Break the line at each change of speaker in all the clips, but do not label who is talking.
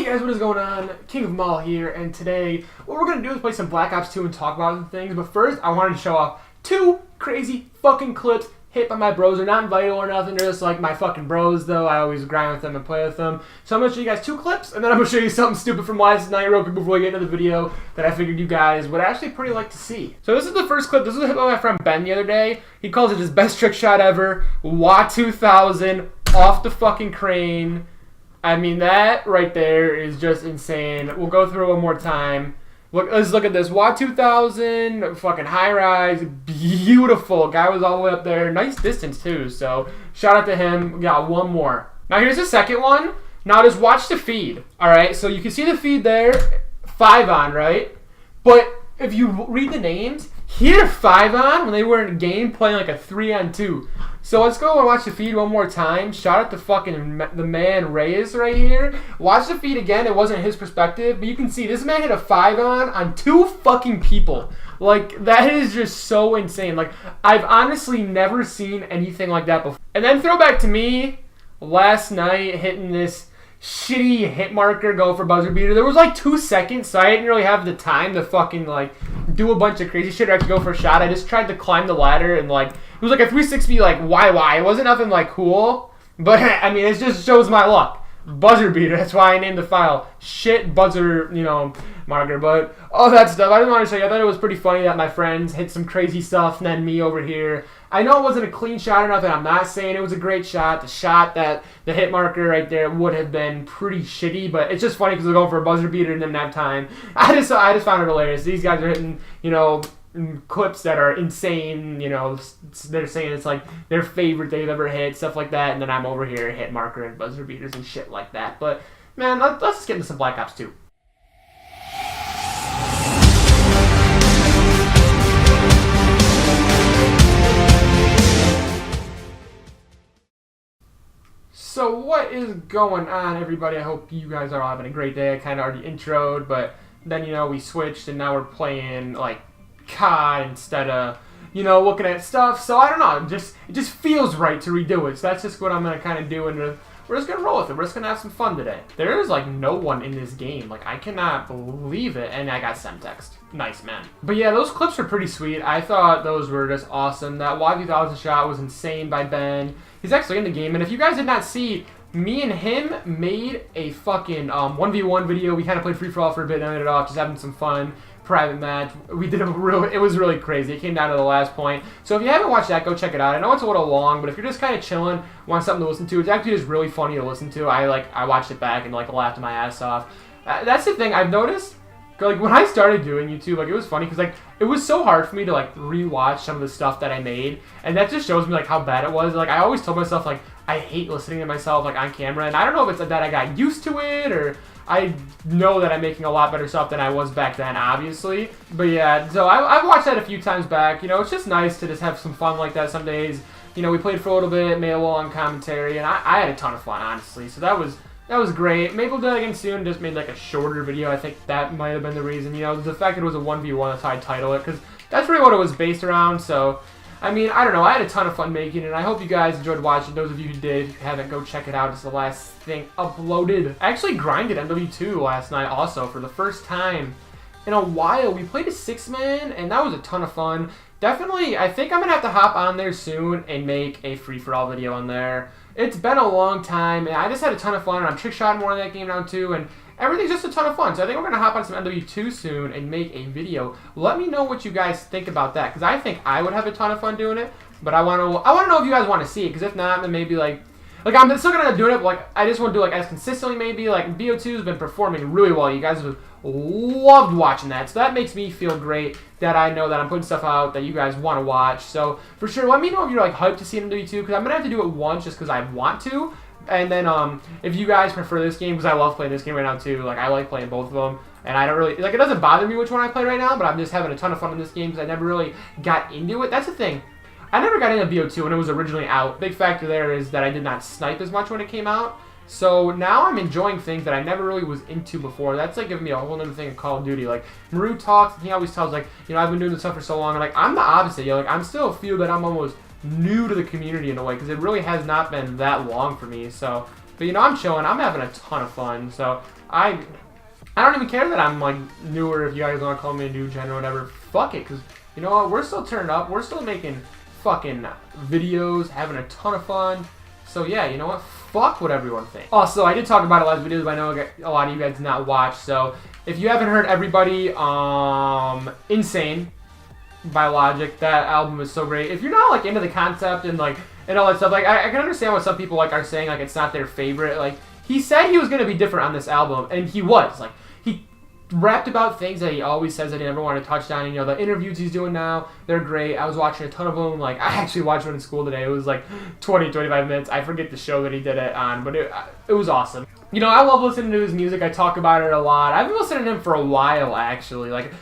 guys, what is going on? KingOfEmAll here, and today what we're going to do is play some Black Ops 2 and talk about some things, but first I wanted to show off two crazy fucking clips hit by my bros. They're not vital or nothing, they're just like my fucking bros though. I always grind with them and play with them. So I'm going to show you guys two clips, and then I'm going to show you something stupid from last night real quick before we get into the video that I figured you guys would actually pretty like to see. So this is the first clip. This was hit by my friend Ben the other day. He calls it his best trick shot ever. WA 2000 off the fucking crane. I mean, that right there is just insane. We'll go through it one more time. Let's look at this. WA 2000, fucking high rise, beautiful. Guy was all the way up there. Nice distance, too. So, shout out to him. We got one more. Now, here's the second one. Now, just watch the feed. All right? So, you can see the feed there. 5 on, right? But if you read the names, here 5 on when they were in a game playing like a 3-on-2. So let's go and watch the feed one more time. Shout out to fucking the man Reyes right here. Watch the feed again. It wasn't his perspective, but you can see this man hit a 5 on 2 fucking people. Like, that is just so insane. Like, I've honestly never seen anything like that before. And then throwback to me last night hitting this shitty hit marker, go for buzzer beater. There was like 2 seconds, so I didn't really have the time to fucking like do a bunch of crazy shit or actually go for a shot. I just tried to climb the ladder and like it was like a 360 like YY. It wasn't nothing like cool, but I mean it just shows my luck. Buzzer beater, that's why I named the file shit buzzer, marker. But all that stuff, I didn't want to show you. I thought it was pretty funny that my friends hit some crazy stuff and then me over here. I know it wasn't a clean shot or nothing. I'm not saying it was a great shot. The shot that the hit marker right there would have been pretty shitty, but it's just funny because they're going for a buzzer beater and didn't have time. I just found it hilarious. These guys are hitting, clips that are insane. They're saying it's like their favorite they've ever hit, stuff like that, and then I'm over here hit marker and buzzer beaters and shit like that. But man, let's just get into some Black Ops 2. So what is going on, everybody? I hope you guys are all having a great day. I kind of already introed, but then, we switched and now we're playing, like, COD instead of, looking at stuff. So I don't know, it just feels right to redo it. So that's just what I'm going to kind of do, and we're just going to roll with it. We're just going to have some fun today. There is, like, no one in this game. Like, I cannot believe it. And I got Semtext. Nice, man. But yeah, those clips are pretty sweet. I thought those were just awesome. That WA 2000 shot was insane by Ben. He's actually in the game. And if you guys did not see, me and him made a fucking 1v1 video. We kind of played free-for-all for a bit and ended it off just having some fun. Private match. We did it was really crazy. It came down to the last point. So if you haven't watched that, go check it out. I know it's a little long, but if you're just kind of chilling, want something to listen to, it's actually just really funny to listen to. I watched it back and like laughed my ass off. That's the thing I've noticed. Like when I started doing YouTube, like it was funny because like it was so hard for me to like rewatch some of the stuff that I made, and that just shows me like how bad it was. Like I always told myself like I hate listening to myself like on camera, and I don't know if it's that I got used to it or I know that I'm making a lot better stuff than I was back then, obviously. But yeah, so I've watched that a few times back. It's just nice to just have some fun like that some days. We played for a little bit, made a little on commentary, and I had a ton of fun, honestly. So that was great. Maybe we'll do that again soon. Just made like a shorter video. I think that might have been the reason. The fact that it was a 1v1, that's how I title it, because that's really what it was based around. So, I mean, I don't know. I had a ton of fun making it, and I hope you guys enjoyed watching. Those of you who did, if you haven't, go check it out. It's the last thing uploaded. I actually grinded MW2 last night also for the first time in a while. We played a 6-man, and that was a ton of fun. Definitely, I think I'm going to have to hop on there soon and make a free-for-all video on there. It's been a long time, and I just had a ton of fun, and I'm trick-shotting more in that game now, too, and everything's just a ton of fun. So I think we're going to hop on some MW2 soon and make a video. Let me know what you guys think about that, because I think I would have a ton of fun doing it, but I want to know if you guys want to see it, because if not, then maybe, like I'm still going to do it, but, like, I just want to do, like, as consistently, maybe. Like, BO2's been performing really well. You guys have loved watching that, so that makes me feel great that I know that I'm putting stuff out that you guys want to watch. So, for sure, let me know if you're, like, hyped to see MW2, because I'm going to have to do it once just because I want to. And then, if you guys prefer this game, because I love playing this game right now, too. Like, I like playing both of them. And I don't really, like, it doesn't bother me which one I play right now, but I'm just having a ton of fun in this game because I never really got into it. That's the thing. I never got into BO2 when it was originally out. Big factor there is that I did not snipe as much when it came out. So now I'm enjoying things that I never really was into before. That's like giving me a whole other thing in Call of Duty. Like Maru talks, and he always tells like, I've been doing this stuff for so long. And like I'm the opposite. Like I'm still feel that I'm almost new to the community in a way because it really has not been that long for me. So, but I'm chilling. I'm having a ton of fun. So I don't even care that I'm like newer. If you guys want to call me a new gen or whatever, fuck it. Cause you know what? We're still turning up. We're still making fucking videos, having a ton of fun. So yeah, you know what? Fuck what everyone thinks. Also, I did talk about it last videos, but I know a lot of you guys did not watch. So if you haven't heard Everybody, Insane by Logic, that album is so great. If you're not like into the concept and like and all that stuff, like I can understand what some people like are saying, like it's not their favorite. Like he said he was gonna be different on this album, and he was. Like he rapped about things that he always says that he never wanted to touch on. And, you know, the interviews he's doing now, they're great. I was watching a ton of them. Like, I actually watched one in school today. It was like 20, 25 minutes. I forget the show that he did it on, but it was awesome. You know, I love listening to his music. I talk about it a lot. I've been listening to him for a while, actually. Like,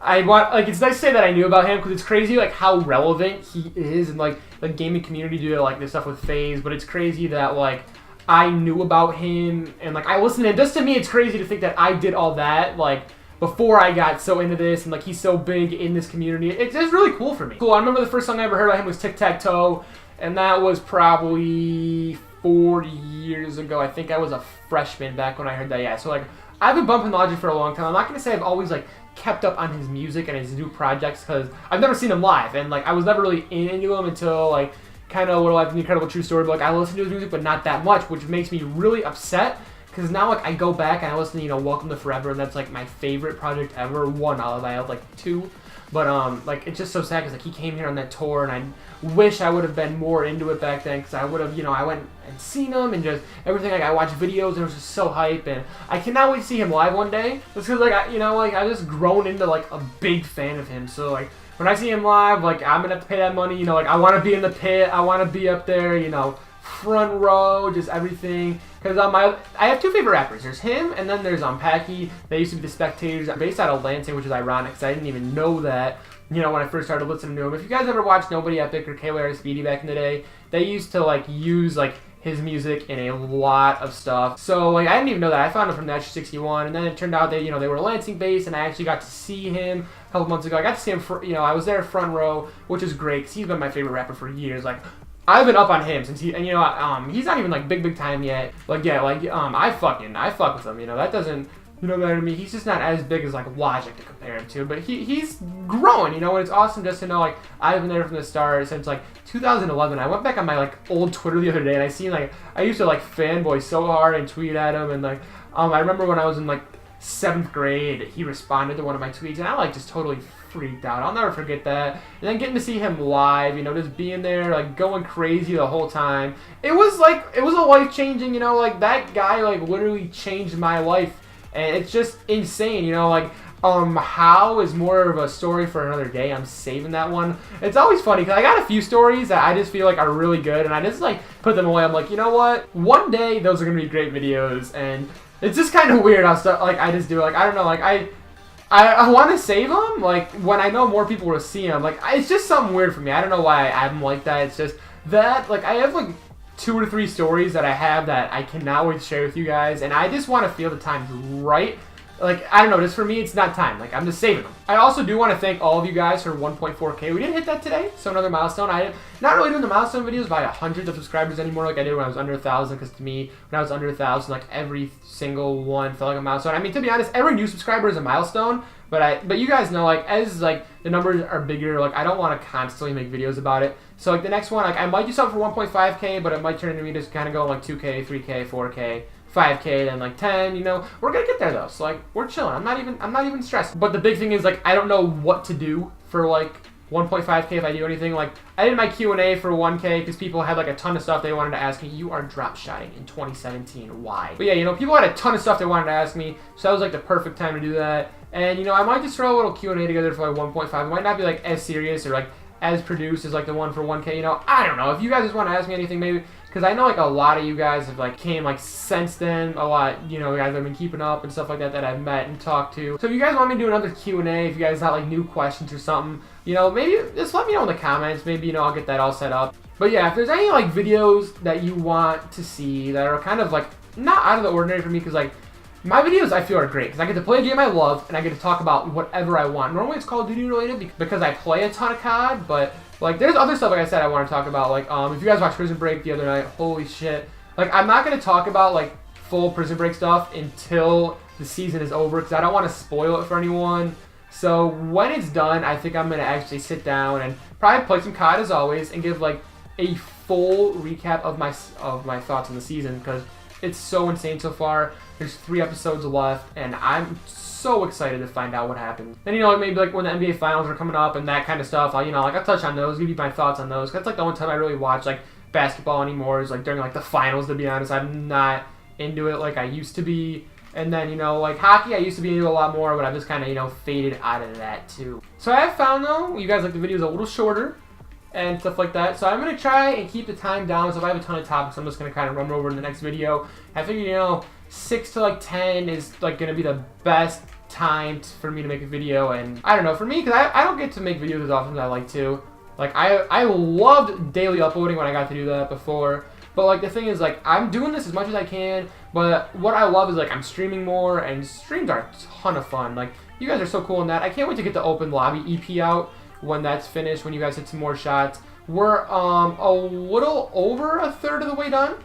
it's nice to say that I knew about him because it's crazy, like, how relevant he is in, like, the gaming community due to, like, this stuff with FaZe. But it's crazy that, like, I knew about him, and like I listened to him. Just to me, it's crazy to think that I did all that like before I got so into this, and like he's so big in this community. It's really cool for me. Cool. I remember the first song I ever heard by him was Tic Tac Toe, and that was probably 4 years ago. I think I was a freshman back when I heard that. Yeah. So like I've been bumping Logic for a long time. I'm not gonna say I've always like kept up on his music and his new projects because I've never seen him live, and like I was never really into him until like kind of Little Life, An Incredible True Story, but like I listen to his music, but not that much, which makes me really upset because now like I go back and I listen to, you know, Welcome to Forever, and that's like my favorite project ever. One out of I have like two, but like it's just so sad because like he came here on that tour, and I wish I would have been more into it back then because I would have, you know, I went and seen him and just everything. Like I watched videos and it was just so hype, and I cannot wait to see him live one day. Just because like I just grown into like a big fan of him, so like. When I see him live, like, I'm going to have to pay that money, you know, like, I want to be in the pit, I want to be up there, you know, front row, just everything, because I have two favorite rappers. There's him, and then there's Packy. They used to be the Spectators, based out of Lansing, which is ironic, because I didn't even know that, you know, when I first started listening to him. If you guys ever watched Nobody Epic or KYR Speedy back in the day, they used to, like, use, like, his music in a lot of stuff. So, like, I didn't even know that. I found him from Nash 61, and then it turned out that, you know, they were Lansing-based, and I actually got to see him a couple months ago. I got to see him, you know, I was there front row, which is great, because he's been my favorite rapper for years. Like, I've been up on him since and, you know, he's not even, like, big time yet. Like, yeah, like, I fuck with him, you know, that doesn't, you know, that I mean, he's just not as big as, like, Logic to compare him to, but he's growing, you know, and it's awesome just to know, like, I've been there from the start since, like, 2011. I went back on my, like, old Twitter the other day, and I seen, like, I used to, like, fanboy so hard and tweet at him, and, like, I remember when I was in, like, 7th grade, he responded to one of my tweets, and I, like, just totally freaked out. I'll never forget that. And then getting to see him live, you know, just being there, like, going crazy the whole time. It was, like, it was a life-changing, you know, like, that guy, like, literally changed my life. And it's just insane, you know, like, how is more of a story for another day. I'm saving that one. It's always funny, because I got a few stories that I just feel like are really good, and I just, like, put them away. I'm like, you know what? One day, those are going to be great videos, and it's just kind of weird how stuff, like, I just do, like, I don't know, like, I want to save them, like, when I know more people will see them. Like, it's just something weird for me. I don't know why I have them like that. It's just that, like, I have, like, 2 or 3 stories that I have that I cannot wait to share with you guys, and I just want to feel the time's right. Like, I don't know, just for me, it's not time. Like, I'm just saving them. I also do want to thank all of you guys for 1.4K. We didn't hit that today, so another milestone. I'm not really doing the milestone videos by hundreds of subscribers anymore like I did when I was under 1,000, because to me, when I was under 1,000, like, every single one felt like a milestone. I mean, to be honest, every new subscriber is a milestone, but you guys know, like, as, like, the numbers are bigger, like, I don't want to constantly make videos about it. So, like, the next one, like, I might do something for 1.5K, but it might turn into me just kind of going, like, 2K, 3K, 4K. 5K, then like 10, you know, we're gonna get there though, so like, we're chilling. I'm not even stressed. But the big thing is, like, I don't know what to do for like 1.5K if I do anything. Like, I did my Q&A for 1K because people had like a ton of stuff they wanted to ask me. You are drop shotting in 2017, why? But yeah, you know, people had a ton of stuff they wanted to ask me, so that was like the perfect time to do that. And you know, I might just throw a little Q&A together for like 1.5. It might not be like as serious or like as produced as like the one for 1K, you know. I don't know. If you guys just want to ask me anything, maybe, because I know like a lot of you guys have like came like since then, a lot, you know, guys have been keeping up and stuff like that I've met and talked to. So if you guys want me to do another Q&A, if you guys got like new questions or something, you know, maybe just let me know in the comments. Maybe, you know, I'll get that all set up. But yeah, if there's any like videos that you want to see that are kind of like not out of the ordinary for me, because like my videos I feel are great because I get to play a game I love and I get to talk about whatever I want. Normally it's Call of Duty related because I play a ton of COD, but like there's other stuff, like I said, I want to talk about. Like if you guys watched Prison Break the other night, holy shit. Like I'm not going to talk about like full Prison Break stuff until the season is over because I don't want to spoil it for anyone. So when it's done, I think I'm going to actually sit down and probably play some COD as always and give like a full recap of my thoughts on the season because it's so insane so far. There's 3 episodes left and I'm so excited to find out what happens. Then, you know, like maybe like when the NBA finals are coming up and that kind of stuff, I'll, you know, like I'll touch on those, give you my thoughts on those. That's like the only time I really watch like basketball anymore is like during like the finals, to be honest. I'm not into it like I used to be. And then, you know, like hockey, I used to be into a lot more, but I've just kind of, you know, faded out of that too. So I have found, though, you guys like the videos a little shorter and stuff like that. So I'm going to try and keep the time down. So if I have a ton of topics, I'm just going to kind of run over in the next video. I figure, you know, 6 to like 10 is like going to be the best time for me to make a video. And I don't know, for me, because I don't get to make videos as often as I like to. Like, I loved daily uploading when I got to do that before. But, like, the thing is, like, I'm doing this as much as I can, but what I love is, like, I'm streaming more, and streams are a ton of fun. Like, you guys are so cool in that. I can't wait to get the Open Lobby EP out when that's finished, when you guys hit some more shots. We're, a little over a third of the way done.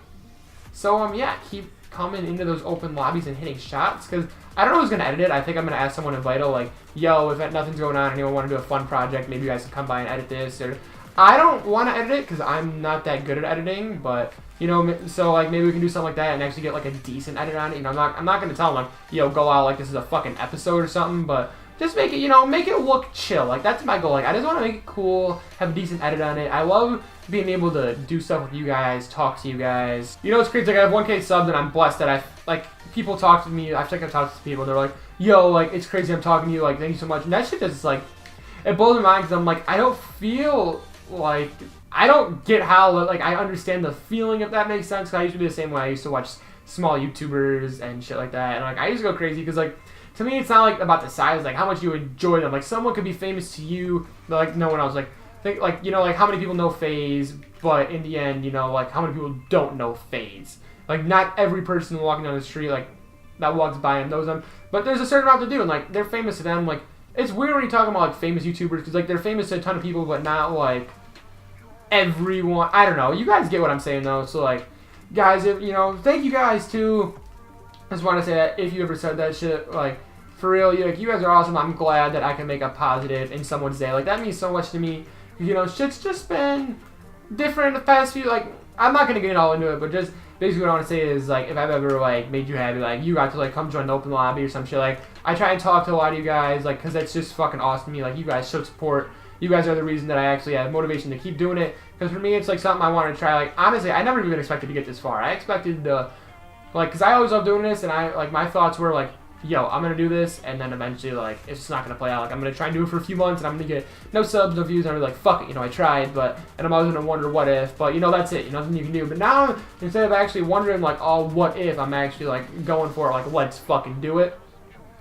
So, yeah, keep coming into those open lobbies and hitting shots, because I don't know who's going to edit it. I think I'm going to ask someone in Vital, like, yo, if nothing's going on, anyone want to do a fun project, maybe you guys can come by and edit this, or... I don't want to edit it because I'm not that good at editing, but, you know, so, like, maybe we can do something like that and actually get, like, a decent edit on it. You know, I'm not going to tell them, like, yo, go out like this is a fucking episode or something, but just make it, you know, make it look chill. Like, that's my goal. Like, I just want to make it cool, have a decent edit on it. I love being able to do stuff with you guys, talk to you guys. You know, it's crazy. Like, I have 1K subs, and I'm blessed that people talk to me. I've talked to people, and they're like, yo, like, it's crazy I'm talking to you. Like, thank you so much. And that shit just, like, it blows my mind because I'm like, I don't feel... like, I don't get how, like, I understand the feeling, if that makes sense, because I used to be the same way. I used to watch small YouTubers and shit like that, and, like, I used to go crazy, because, like, to me, it's not, like, about the size, like, how much you enjoy them. Like, someone could be famous to you, but, like, no one else. Like, think, like, you know, like, how many people know FaZe, but in the end, you know, like, how many people don't know FaZe? Like, not every person walking down the street, like, that walks by and knows them, but there's a certain amount to do, and, like, they're famous to them. Like, it's weird when you're talking about, like, famous YouTubers, because, like, they're famous to a ton of people, but not, like, everyone. I don't know. You guys get what I'm saying, though. So, like, guys, if, you know, thank you guys, too. I just want to say that if you ever said that shit, like, for real, like, you guys are awesome. I'm glad that I can make a positive in someone's day. Like, that means so much to me. You know, shit's just been different the past few, like, I'm not going to get all into it, but just basically what I want to say is, like, if I've ever, like, made you happy, like, you got to, like, come join the open lobby or some shit, like, I try and talk to a lot of you guys, like, because that's just fucking awesome to me. Like, you guys show support. You guys are the reason that I actually have motivation to keep doing it. Because for me, it's like something I want to try. Like, honestly, I never even expected to get this far. I expected to, like, because I always love doing this, and my thoughts were like, yo, I'm going to do this, and then eventually, like, it's just not going to play out. Like, I'm going to try and do it for a few months, and I'm going to get no subs, no views, and I'm like, fuck it, you know, I tried, and I'm always going to wonder what if, but, you know, that's it, you know, nothing you can do. But now, instead of actually wondering, like, oh, what if, I'm actually, like, going for it, like, let's fucking do it,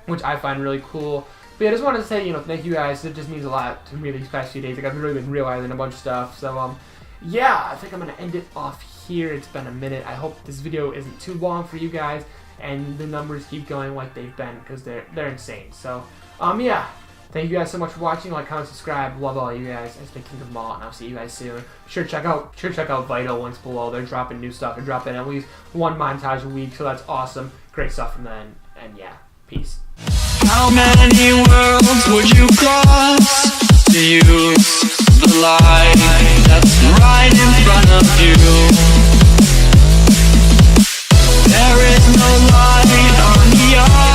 which I find really cool. But yeah, I just wanted to say, you know, thank you guys. It just means a lot to me these past few days. Like, I've really been realizing a bunch of stuff. So, yeah, I think I'm going to end it off here. It's been a minute. I hope this video isn't too long for you guys, and the numbers keep going like they've been, because they're insane. So, yeah, thank you guys so much for watching. Like, comment, subscribe. Love all you guys. It's been KingOfEmAll, and I'll see you guys soon. Sure check out Vital links below. They're dropping new stuff. They're dropping at least one montage a week, so that's awesome. Great stuff from them. And yeah, peace.
How many worlds would you cross to use the light that's right in front of you? There is no light on the other